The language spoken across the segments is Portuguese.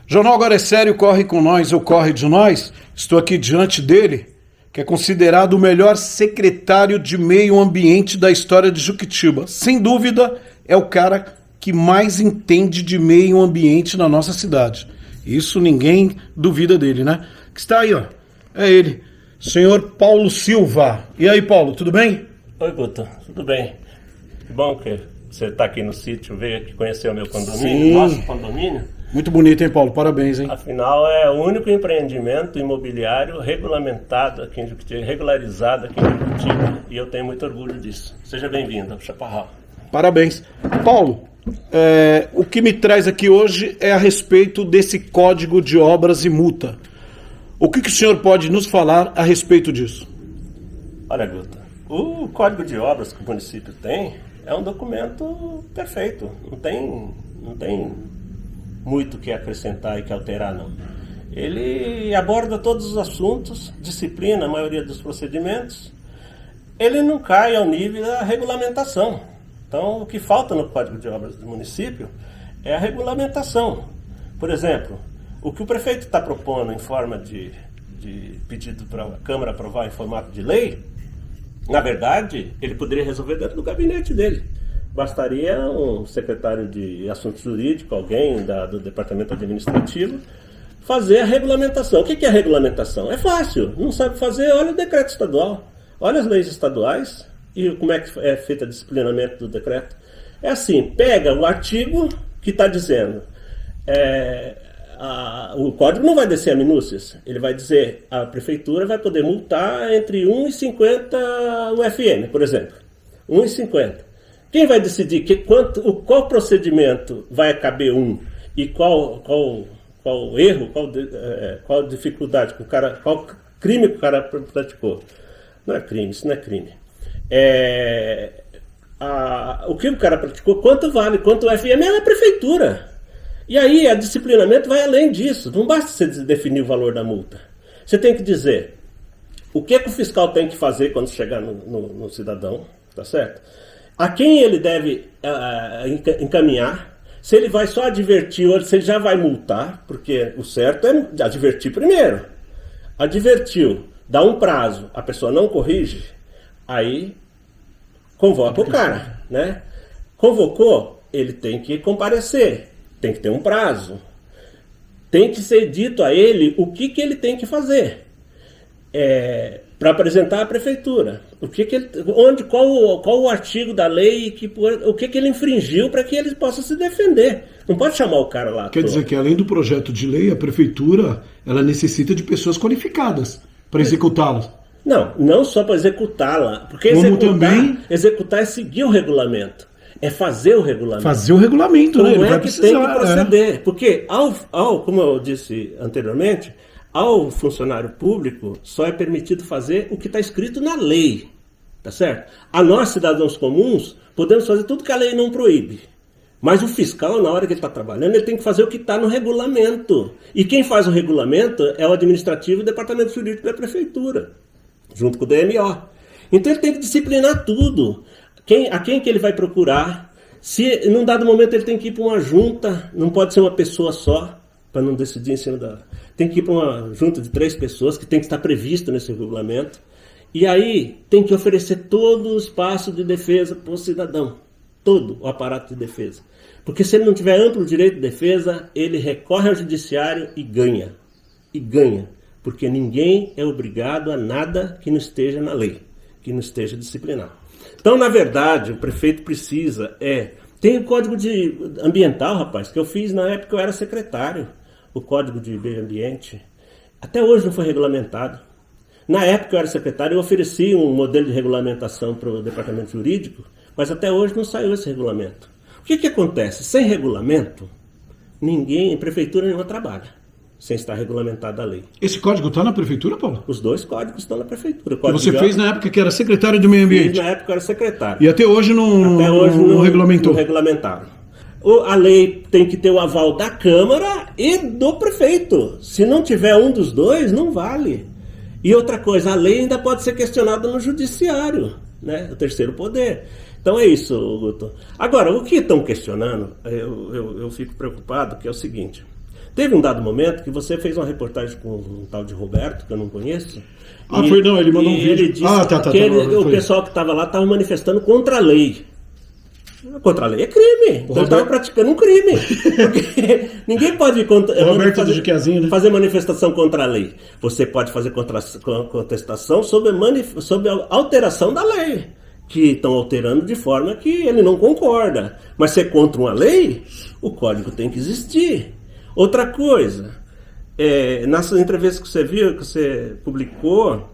Jornal Agora é Sério, corre com nós ou corre de nós. Estou aqui diante dele, que é considerado o melhor secretário de meio ambiente da história de Juquitiba. Sem dúvida, é o cara que mais entende de meio ambiente na nossa cidade. Isso ninguém duvida dele, né? Que está aí, ó. É ele, senhor Paulo Silva. E aí, Paulo, tudo bem? Oi, Guto, tudo bem? Que bom que você está aqui no sítio, veio aqui conhecer o meu condomínio, Sim. nosso condomínio. Muito bonito, hein, Paulo? Parabéns, hein? Afinal, é o único empreendimento imobiliário regulamentado aqui em Juquitiba, regularizado aqui em Juquitiba, e eu tenho muito orgulho disso. Seja bem-vindo ao Chaparral. Parabéns. Paulo, o que me traz aqui hoje é a respeito desse Código de Obras e Multa. O que o senhor pode nos falar a respeito disso? Olha, Guto, o Código de Obras que o município tem é um documento perfeito. Não tem muito o que acrescentar e que alterar, não. Ele aborda todos os assuntos, disciplina a maioria dos procedimentos. Ele não cai ao nível da regulamentação. Então, o que falta no Código de Obras do município é a regulamentação. Por exemplo, o que o prefeito está propondo em forma de pedido para a Câmara aprovar em formato de lei, na verdade, ele poderia resolver dentro do gabinete dele. Bastaria um secretário de Assuntos Jurídicos, alguém do Departamento Administrativo, fazer a regulamentação. O que é a regulamentação? É fácil. Não sabe fazer? Olha o decreto estadual. Olha as leis estaduais e como é que é feito o disciplinamento do decreto. É assim, pega o artigo que está dizendo... o código não vai descer a minúcias. Ele vai dizer, a prefeitura vai poder multar entre 1,50 UFM, por exemplo. 1,50. Quem vai decidir qual procedimento vai caber e qual erro, qual dificuldade, qual crime que o cara praticou? Não é crime, isso não é crime. O que o cara praticou, quanto vale, quanto UFM é a prefeitura. E aí, o disciplinamento vai além disso. Não basta você definir o valor da multa. Você tem que dizer o que o fiscal tem que fazer quando chegar no cidadão, tá certo? A quem ele deve encaminhar, se ele vai só advertir ou se ele já vai multar, porque o certo é advertir primeiro. Advertiu, dá um prazo, a pessoa não corrige, aí convoca o cara, né? Convocou, ele tem que comparecer. Tem que ter um prazo. Tem que ser dito a ele o que ele tem que fazer para apresentar à prefeitura. Qual o artigo da lei, o que ele infringiu para que ele possa se defender. Não pode chamar o cara lá. Quer dizer que além do projeto de lei, a prefeitura ela necessita de pessoas qualificadas para executá-las. Não só para executá-la. Porque executar é seguir o regulamento. É fazer o regulamento. Fazer o regulamento, né? Como é que tem que proceder? Porque, como eu disse anteriormente, ao funcionário público só é permitido fazer o que está escrito na lei. Tá certo? A nós, cidadãos comuns, podemos fazer tudo que a lei não proíbe. Mas o fiscal, na hora que ele está trabalhando, ele tem que fazer o que está no regulamento. E quem faz o regulamento é o administrativo e o departamento jurídico da prefeitura, junto com o DMO. Então ele tem que disciplinar tudo. A quem que ele vai procurar? Se num dado momento ele tem que ir para uma junta, não pode ser uma pessoa só, para não decidir em cima da... Tem que ir para uma junta de 3 pessoas, que tem que estar previsto nesse regulamento. E aí tem que oferecer todo o espaço de defesa para o cidadão. Todo o aparato de defesa. Porque se ele não tiver amplo direito de defesa, ele recorre ao judiciário e ganha. E ganha. Porque ninguém é obrigado a nada que não esteja na lei, que não esteja disciplinado. Então, na verdade, o prefeito precisa... Tem o Código Ambiental, rapaz, que eu fiz na época que eu era secretário. O Código de Meio Ambiente. Até hoje não foi regulamentado. Na época que eu era secretário, eu ofereci um modelo de regulamentação para o departamento jurídico, mas até hoje não saiu esse regulamento. O que acontece? Sem regulamento, prefeitura nenhuma trabalha. Sem estar regulamentada a lei. Esse código está na prefeitura, Paulo? Os 2 códigos estão na prefeitura. Que você fez na época que era secretário do Meio Ambiente? Fiz na época que eu era secretário. E até hoje não regulamentou? Não regulamentaram. A lei tem que ter o aval da Câmara e do prefeito. Se não tiver um dos 2, não vale. E outra coisa, a lei ainda pode ser questionada no judiciário, né? O terceiro poder. Então é isso, Guto. Agora, o que estão questionando, eu fico preocupado, que é o seguinte... Teve um dado momento que você fez uma reportagem com um tal de Roberto, que eu não conheço. Ele mandou um vídeo. Ele disse que o pessoal que estava lá estava manifestando contra a lei. Contra a lei é crime. Então estava praticando um crime. Porque ninguém pode fazer manifestação contra a lei. Você pode fazer contestação sobre a alteração da lei. Que estão alterando de forma que ele não concorda. Mas se é contra uma lei, o código tem que existir. Outra coisa, nas entrevistas que você viu, que você publicou,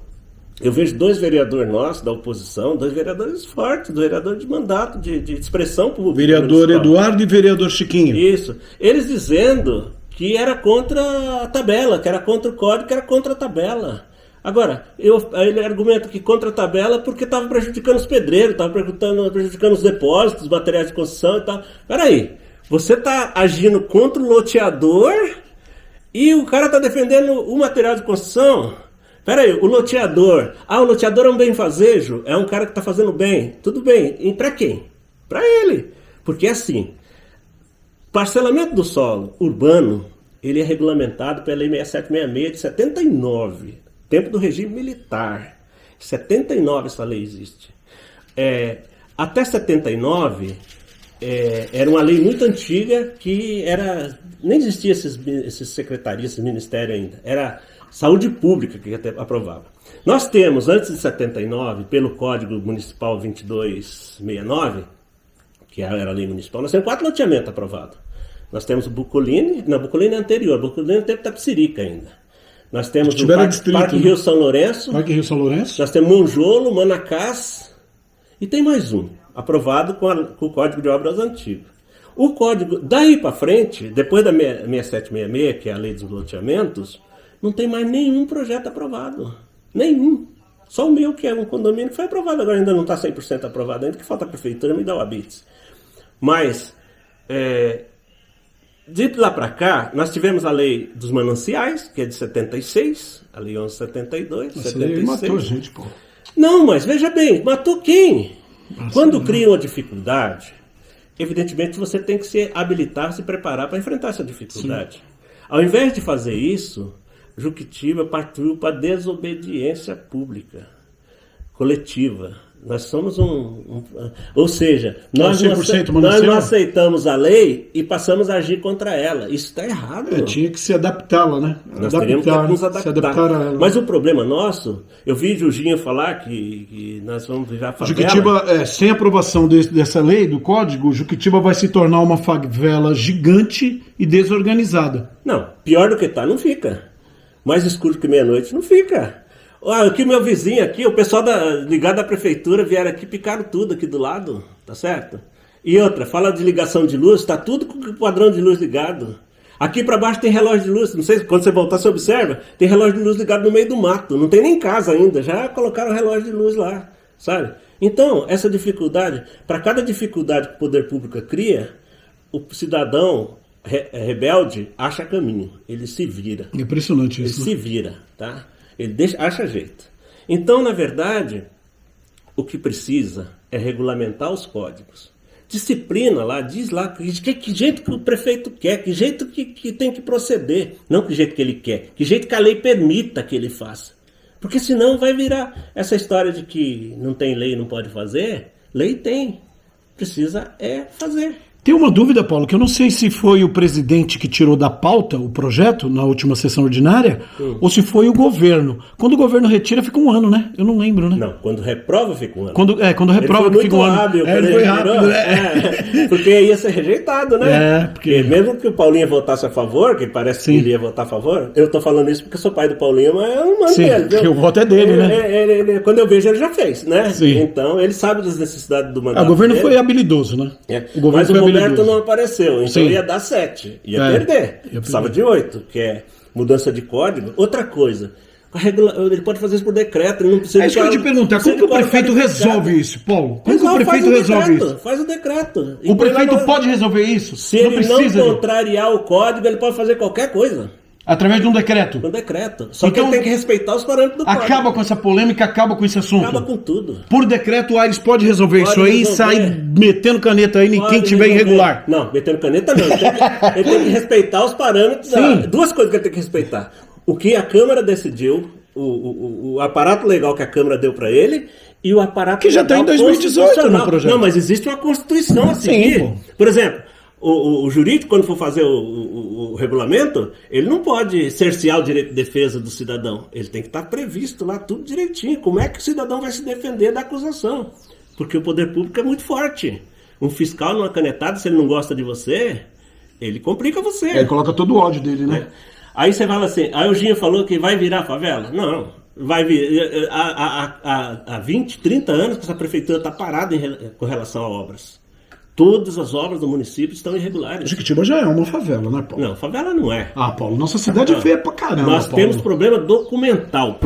eu vejo 2 vereadores nossos da oposição, 2 vereadores fortes, 2 vereadores de mandato, de expressão pública. Vereador Eduardo e vereador Chiquinho. Isso. Eles dizendo que era contra a tabela, que era contra o código, que era contra a tabela. Agora, ele argumenta que contra a tabela porque estava prejudicando os pedreiros, estava prejudicando os depósitos, os materiais de construção e tal. Peraí, você está agindo contra o loteador e o cara está defendendo o material de construção? Peraí, o loteador é um benfazejo, é um cara que está fazendo bem. Tudo bem, e para quem? Para ele. Porque assim, parcelamento do solo urbano, ele é regulamentado pela Lei 6766 de 79, tempo do regime militar. 79 essa lei existe. Até 79, era uma lei muito antiga que nem existia esses secretarias, esses ministérios ainda. Era saúde pública que até aprovava. Nós temos, antes de 79, pelo Código Municipal 2269, que era a lei municipal, nós temos 4 loteamentos aprovados. Nós temos o Bucoline, não, Bucoline é anterior, Bucoline é o tempo da Tapicirica ainda. Nós temos o Parque Rio São Lourenço. Parque Rio São Lourenço. Nós temos Monjolo, Manacás e tem mais um, aprovado com o Código de Obras antigo. O código, daí para frente, depois da 6766, que é a lei dos loteamentos, não tem mais nenhum projeto aprovado. Nenhum. Só o meu, que é um condomínio, que foi aprovado. Agora ainda não está 100% aprovado ainda, que falta a prefeitura me dar o habite. Mas, de lá para cá, nós tivemos a lei dos mananciais, que é de 76, a lei 1172, Essa lei matou gente, pô. Não, mas veja bem, matou quem? Quando cria uma dificuldade, evidentemente você tem que se habilitar, se preparar para enfrentar essa dificuldade. Sim. Ao invés de fazer isso, Juquitiba partiu para a desobediência pública, coletiva. Nós somos ou seja, nós não aceitamos a lei e passamos a agir contra ela. Isso está errado. Tinha que se adaptá-la, né? Nós teríamos que nos adaptar. A ela. Mas o problema nosso, eu vi Juginho falar que nós vamos virar favela. Juquitiba, sem aprovação dessa lei, do código, Juquitiba vai se tornar uma favela gigante e desorganizada. Não, pior do que está, não fica. Mais escuro que meia-noite, não fica. Aqui o meu vizinho aqui, o pessoal ligado à prefeitura vieram aqui, picaram tudo aqui do lado, tá certo? E outra, fala de ligação de luz, tá tudo com o padrão de luz ligado. Aqui para baixo tem relógio de luz, não sei, quando você voltar você observa, tem relógio de luz ligado no meio do mato, não tem nem casa ainda, já colocaram o relógio de luz lá, sabe? Então, essa dificuldade, para cada dificuldade que o poder público cria, o cidadão rebelde acha caminho, ele se vira. Impressionante isso. Ele se vira, tá? Ele acha jeito. Então, na verdade, o que precisa é regulamentar os códigos. Disciplina lá, diz lá que jeito que o prefeito quer, que jeito que tem que proceder. Não que jeito que ele quer, que jeito que a lei permita que ele faça. Porque senão vai virar essa história de que não tem lei e não pode fazer. Lei tem. Precisa fazer. Tem uma dúvida, Paulo, que eu não sei se foi o presidente que tirou da pauta o projeto na última sessão ordinária, ou se foi o governo. Quando o governo retira, fica um ano, né? Eu não lembro, né? Não, quando reprova, fica um ano. Quando reprova, fica um ano. Ele foi rápido, né? Porque ia ser rejeitado, né? Porque mesmo que o Paulinho votasse a favor, que parece que ele ia votar a favor, eu tô falando isso porque sou pai do Paulinho, mas eu não mando dele. Porque o voto é dele, né? Quando eu vejo, ele já fez, né? Sim. Então, ele sabe das necessidades do mandato. O governo foi habilidoso, né? O governo foi Roberto não apareceu, então ia dar 7, ia perder. Precisava de 8, que é mudança de código. Outra coisa, ele pode fazer isso por decreto, ele não precisa... isso que eu ia te perguntar, como que o prefeito resolve isso, Paulo? Como que o prefeito resolve isso? Faz o decreto. O prefeito pode resolver isso? Se ele não contrariar o código, ele pode fazer qualquer coisa. Através de um decreto. Um decreto. Só que Então, ele tem que respeitar os parâmetros do código. Acaba com essa polêmica, acaba com esse assunto. Acaba com tudo. Por decreto, o Aires pode resolver isso aí e sair metendo caneta aí em quem tiver irregular. Não, metendo caneta não. Ele tem que respeitar os parâmetros. Duas coisas que ele tem que respeitar. O que a Câmara decidiu, o aparato legal que a Câmara deu para ele e o aparato que já está em 2018 no projeto. Não, mas existe uma Constituição a seguir. Sim, por exemplo, o jurídico, quando for fazer o regulamento, ele não pode cercear o direito de defesa do cidadão. Ele tem que estar previsto lá tudo direitinho. Como é que o cidadão vai se defender da acusação? Porque o poder público é muito forte. Um fiscal numa canetada, se ele não gosta de você, ele complica você. Ele coloca todo o ódio dele, né? Aí você fala assim, aí o Ginha falou que vai virar favela? Não, vai vir. Há 20, 30 anos que essa prefeitura está parada com relação a obras. Todas as obras do município estão irregulares. Jequitiba já é uma favela, né, Paulo? Não, favela não é. Ah, Paulo, nossa cidade é feia pra caramba, Nós Paulo. temos problema documental.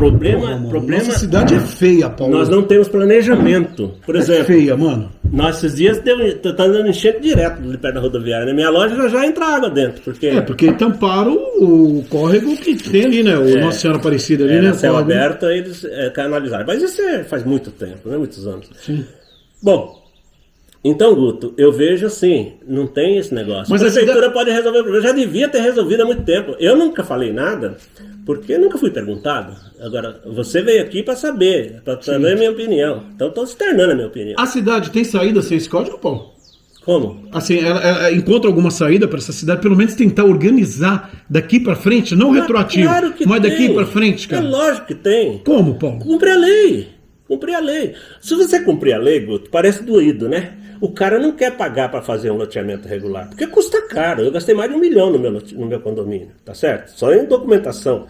Nossa cidade é feia, Paulo. Nós não temos planejamento. Por exemplo, é feia, mano. Nós esses dias tá dando enchente direto ali perto da rodoviária. Na minha loja já entra água dentro. Porque tamparam o córrego que tem ali, né? O Nossa Senhora Aparecida ali, né? No céu aberto, eles canalizaram. Mas isso faz muito tempo, né? Muitos anos. Sim. Bom, então, Guto, eu vejo assim, não tem esse negócio. Mas a prefeitura pode resolver o problema. Já devia ter resolvido há muito tempo. Eu nunca falei nada, porque nunca fui perguntado. Agora, você veio aqui para saber, para saber a minha opinião. Então, estou externando a minha opinião. A cidade tem saída sem esse código, Paulo? Como? Assim, ela encontra alguma saída para essa cidade, pelo menos tentar organizar daqui para frente, não retroativo, claro que mas tem. daqui para frente, cara. É lógico que tem. Como, Paulo? Cumprir a lei. Cumprir a lei. Se você cumprir a lei, Guto, parece doído, né? O cara não quer pagar para fazer um loteamento regular, porque custa caro. Eu gastei mais de 1 milhão no meu condomínio, tá certo? Só em documentação.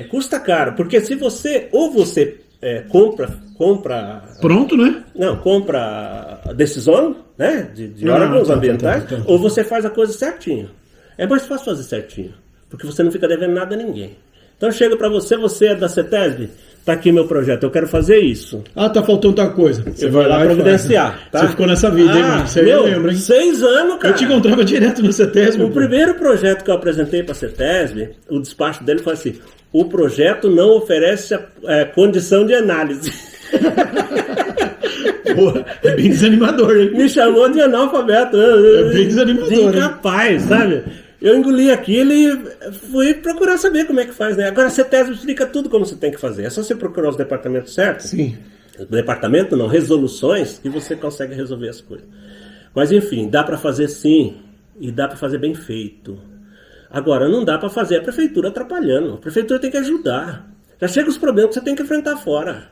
Custa caro, porque se você, ou você compra... Pronto, né? Não, compra a decisão, né? De órgãos ambientais, ou você faz a coisa certinho. É mais fácil fazer certinho, porque você não fica devendo nada a ninguém. Então chega para você é da CETESB, tá aqui meu projeto, eu quero fazer isso. Ah, tá faltando tal coisa. Você vai lá providenciar, tá? Você ficou nessa vida, hein, mano? Você lembra, hein? 6 anos, cara. Eu te encontrava direto no CETESB. O primeiro projeto que eu apresentei para a CETESB, o despacho dele foi assim: o projeto não oferece condição de análise. Porra, é bem desanimador, hein? Me chamou de analfabeto. É bem desanimador. De incapaz, sabe? Eu engoli aquilo e fui procurar saber como é que faz, né? Agora a CETESB explica tudo como você tem que fazer. É só você procurar os departamentos certos. Sim. Departamento não, resoluções, que você consegue resolver as coisas. Mas enfim, dá para fazer sim, e dá para fazer bem feito. Agora, não dá para fazer a prefeitura atrapalhando. A prefeitura tem que ajudar. Já chega os problemas que você tem que enfrentar fora.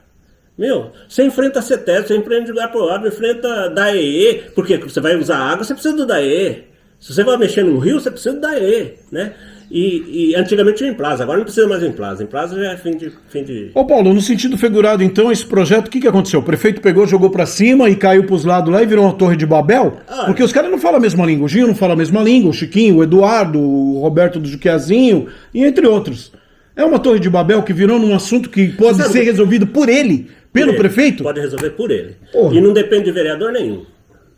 Você enfrenta a CETESB, você enfrenta o lugar pro obra, enfrenta DAEE, porque você vai usar água, você precisa do DAEE. Se você vai mexer num rio, você precisa do DAEE, né? E antigamente tinha Implaza, agora não precisa mais Implaza. Implaza já é fim de... Ô Paulo, no sentido figurado, então, esse projeto, o que aconteceu? O prefeito pegou, jogou pra cima e caiu pros lados lá e virou uma torre de Babel? Porque os caras não falam a mesma língua. O Ginho não fala a mesma língua, o Chiquinho, o Eduardo, o Roberto do Juquiazinho, e entre outros. É uma torre de Babel que virou num assunto que pode ser resolvido por ele, pelo prefeito? Pode resolver por ele. Porra. E não depende de vereador nenhum.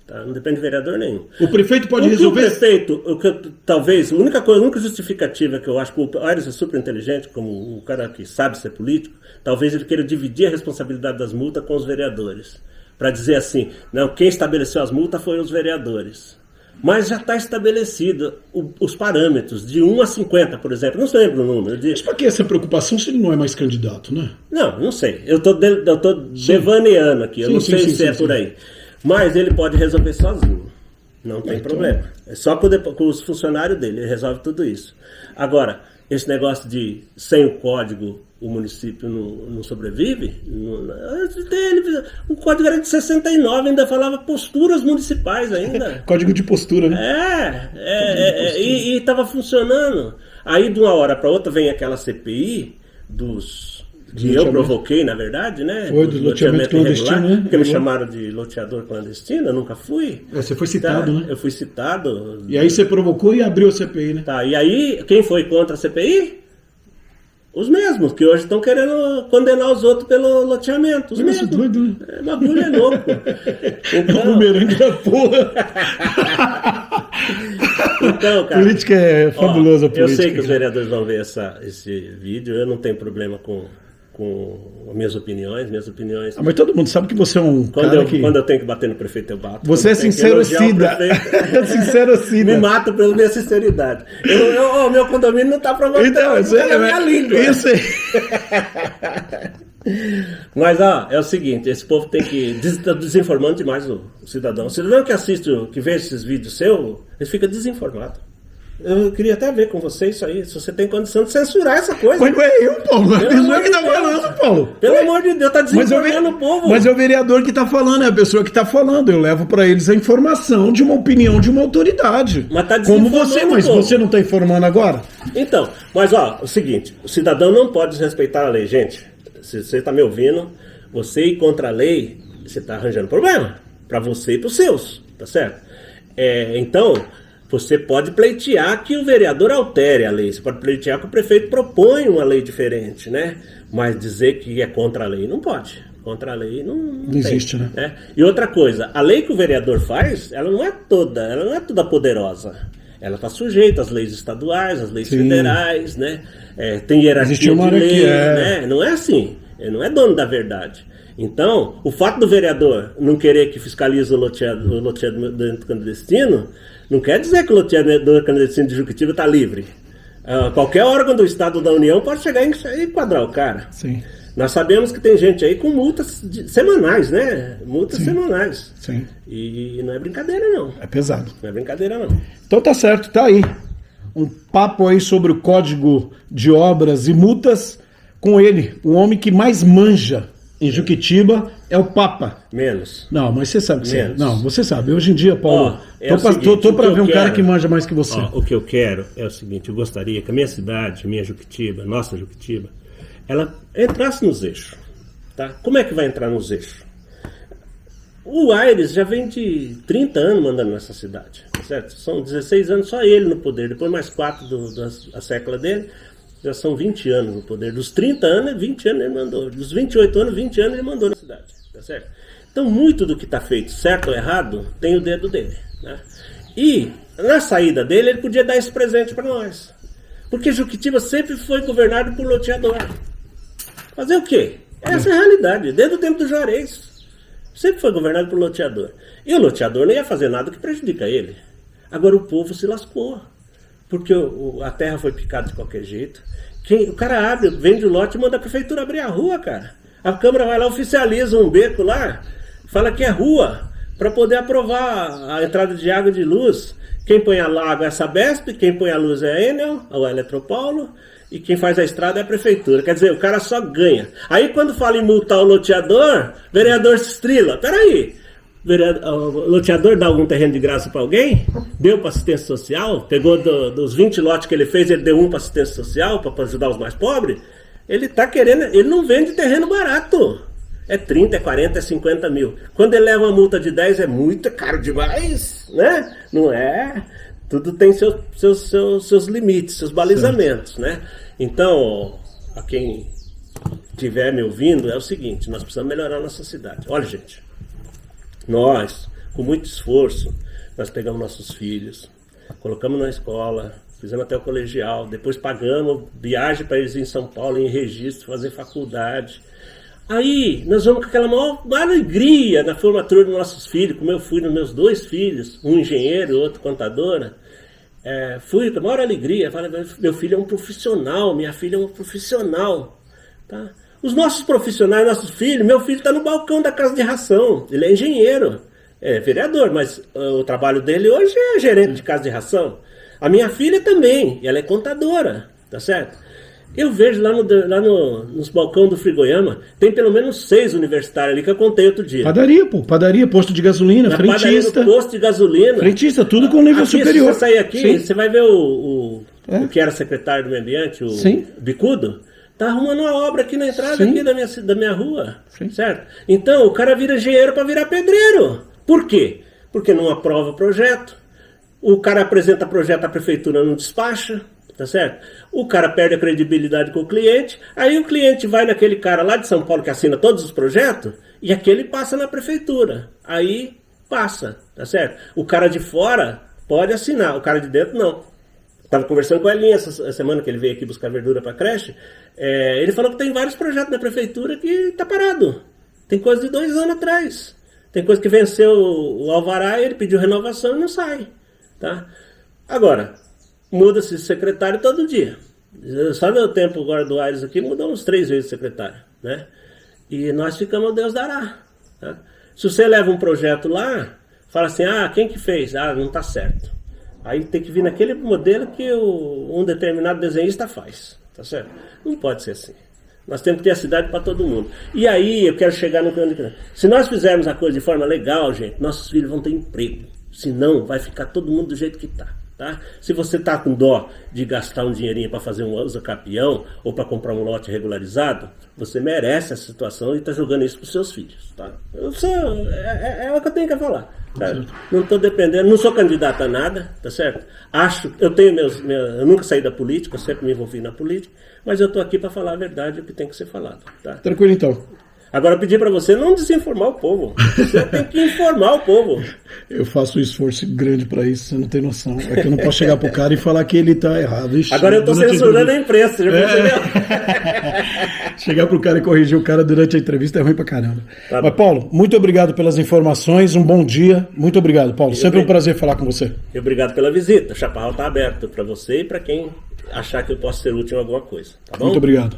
Tá? Não depende de vereador nenhum. O prefeito pode resolver? O prefeito, talvez, a única justificativa que eu acho que o Aires é super inteligente, como um cara que sabe ser político, talvez ele queira dividir a responsabilidade das multas com os vereadores. Para dizer assim, não, quem estabeleceu as multas foi os vereadores. Mas já está estabelecido os parâmetros, de 1 a 50, por exemplo. Não sei o número. Mas para que essa preocupação se ele não é mais candidato, né? Não sei. Eu estou devaneando aqui, eu não sei se é por aí. Mas ele pode resolver sozinho. Não tem problema. É só com os funcionários dele, ele resolve tudo isso. Agora, esse negócio de sem o código o município não sobrevive, o código era de 69, ainda falava posturas municipais ainda. Código de postura, né? E estava funcionando. Aí de uma hora para outra vem aquela CPI que eu provoquei, na verdade, né? Foi, do loteamento clandestino, né? Porque me chamaram de loteador clandestino, eu nunca fui. Você foi citado, né? Eu fui citado. E aí você provocou e abriu a CPI, né? Tá, e aí, quem foi contra a CPI? Os mesmos, que hoje estão querendo condenar os outros pelo loteamento. Os mesmos. Doido, né? Bagulho é louco. Então... É o bumerangue da porra. Então, cara, política é fabulosa. Eu sei que os vereadores vão ver esse vídeo, eu não tenho problema com minhas opiniões. Mas todo mundo sabe que você é um quando eu tenho que bater no prefeito, eu bato. Você é sincerocida. Sincerocida. Me mato pela minha sinceridade. Meu condomínio não está aprovado pela minha língua. Isso aí. Mas é o seguinte, esse povo tem que tá desinformando demais o cidadão. O cidadão que assiste, que vê esses vídeos seus, ele fica desinformado. Eu queria até ver com você isso aí, se você tem condição de censurar essa coisa. Mas não é eu, Paulo. É a pessoa que tá falando, Paulo. Pelo amor de Deus, tá desinformando o povo. Mas é o vereador que tá falando, é a pessoa que tá falando. Eu levo pra eles a informação de uma opinião de uma autoridade. Mas tá como você, mas você não tá informando agora? Então, mas é o seguinte, o cidadão não pode desrespeitar a lei, gente. Se você tá me ouvindo, você ir contra a lei, você tá arranjando problema. Pra você e pros seus, tá certo? Então... Você pode pleitear que o vereador altere a lei, você pode pleitear que o prefeito propõe uma lei diferente, né? Mas dizer que é contra a lei, não pode. Contra a lei não existe, né? E outra coisa, a lei que o vereador faz, ela não é toda poderosa. Ela está sujeita às leis estaduais, às leis federais, né? Tem hierarquia de lei, né? Não é assim, ele não é dono da verdade. Então, o fato do vereador não querer que fiscalize o loteamento clandestino não quer dizer que o loteamento clandestino de Juquitiba está livre. Qualquer órgão do Estado da União pode chegar e enquadrar o cara. Sim. Nós sabemos que tem gente aí com multas semanais, né? Multas semanais. Sim. E não é brincadeira, não. É pesado. Não é brincadeira, não. Então tá certo, tá aí. Um papo aí sobre o Código de Obras e Multas com ele, o homem que mais manja em Juquitiba é o Papa. Menos. Não, mas você sabe que você... Não, você sabe. Hoje em dia, Paulo, tô para ver um cara que manja mais que você. O que eu quero é o seguinte, eu gostaria que a minha cidade, minha Juquitiba, nossa Juquitiba, ela entrasse nos eixos. Tá? Como é que vai entrar nos eixos? O Aires já vem de 30 anos mandando nessa cidade, certo? São 16 anos só ele no poder, depois mais 4 da sécula dele, já são 20 anos no poder. Dos 30 anos, 20 anos ele mandou. Dos 28 anos, 20 anos ele mandou na cidade. Tá certo? Então, muito do que está feito, certo ou errado, tem o dedo dele. Né? E, na saída dele, ele podia dar esse presente para nós. Porque Juquitiba sempre foi governado por loteador. Fazer o quê? Essa é a realidade. Desde o tempo do Juarez. Sempre foi governado por loteador. E o loteador não ia fazer nada que prejudica ele. Agora o povo se lascou. Porque a terra foi picada de qualquer jeito. O cara abre, vende o lote e manda a prefeitura abrir a rua, cara. A Câmara vai lá, oficializa um beco lá, fala que é rua, para poder aprovar a entrada de água e de luz. Quem põe a água é a Sabesp, quem põe a luz é a Enel, a Eletropaulo, e quem faz a estrada é a prefeitura. Quer dizer, o cara só ganha. Aí quando fala em multar o loteador, o vereador se estrila. Peraí, o loteador dá algum terreno de graça para alguém? Deu para assistência social? Pegou dos 20 lotes que ele fez, ele deu um para assistência social, para ajudar os mais pobres? Ele tá querendo, ele não vende terreno barato. É 30, é 40, é 50 mil. Quando ele leva uma multa de 10 é muito caro demais, né? Não é? Tudo tem seus limites, seus balizamentos, né? Então, a quem estiver me ouvindo, é o seguinte, nós precisamos melhorar a nossa cidade. Olha, gente, nós, com muito esforço, nós pegamos nossos filhos, colocamos na escola, fizemos até o colegial, depois pagamos viagem para eles em São Paulo, em registro, fazer faculdade. Aí, nós vamos com aquela maior alegria na formatura dos nossos filhos, como eu fui nos meus 2 filhos, um engenheiro e outro contadora. Fui com a maior alegria, falei, meu filho é um profissional, minha filha é uma profissional. Tá? Os nossos profissionais, nossos filhos, meu filho está no balcão da casa de ração, ele é engenheiro, é vereador, mas o trabalho dele hoje é gerente de casa de ração. A minha filha também, ela é contadora, tá certo? Eu vejo lá nos balcões do Frigoiama, tem pelo menos 6 universitários ali que eu contei outro dia. Padaria, posto de gasolina, na frentista. Padaria, posto de gasolina. Frentista, tudo com nível aqui, superior. Se você sair aqui, Sim. você vai ver o que era secretário do meio ambiente, o Sim. Bicudo, tá arrumando uma obra aqui na entrada Sim. aqui da minha rua, Sim. certo? Então, o cara vira engenheiro para virar pedreiro. Por quê? Porque não aprova o projeto, o cara apresenta projeto à prefeitura, não despacha, tá certo? O cara perde a credibilidade com o cliente, aí o cliente vai naquele cara lá de São Paulo que assina todos os projetos, e aquele passa na prefeitura, aí passa, tá certo? O cara de fora pode assinar. O cara de dentro, não. Estava conversando com a Elinha essa semana que ele veio aqui buscar verdura para a creche. Ele falou que tem vários projetos da prefeitura que está parado. Tem coisa de 2 anos atrás. Tem coisa que venceu o alvará e ele pediu renovação e não sai. Tá? Agora, muda-se secretário todo dia. Só no tempo agora do Aires aqui mudou uns 3 vezes secretário. Né? E nós ficamos, Deus dará. Tá? Se você leva um projeto lá, fala assim, quem que fez? Não está certo. Aí tem que vir naquele modelo que um determinado desenhista faz. Tá certo? Não pode ser assim. Nós temos que ter a cidade para todo mundo. E aí eu quero chegar no plano. Se nós fizermos a coisa de forma legal, gente, nossos filhos vão ter emprego. Senão vai ficar todo mundo do jeito que está. Tá? Se você está com dó de gastar um dinheirinho para fazer um usa-capião ou para comprar um lote regularizado, você merece essa situação e está jogando isso para os seus filhos. Tá? É o que eu tenho que falar. Tá? Não estou dependendo, não sou candidato a nada, tá certo? Eu tenho eu nunca saí da política, eu sempre me envolvi na política, mas eu estou aqui para falar a verdade, o que tem que ser falado. Tá? Tranquilo então. Agora eu pedi para você não desinformar o povo. Você tem que informar o povo. Eu faço um esforço grande para isso, você não tem noção. É que eu não posso chegar pro cara e falar que ele tá errado. Ixi, agora eu estou censurando a imprensa, já percebeu? Chegar pro cara e corrigir o cara durante a entrevista é ruim pra caramba. Tá. Mas, Paulo, muito obrigado pelas informações, um bom dia. Muito obrigado, Paulo. Sempre um prazer falar com você. E obrigado pela visita. O Chaparral está aberto para você e para quem achar que eu posso ser útil em alguma coisa. Tá bom? Muito obrigado.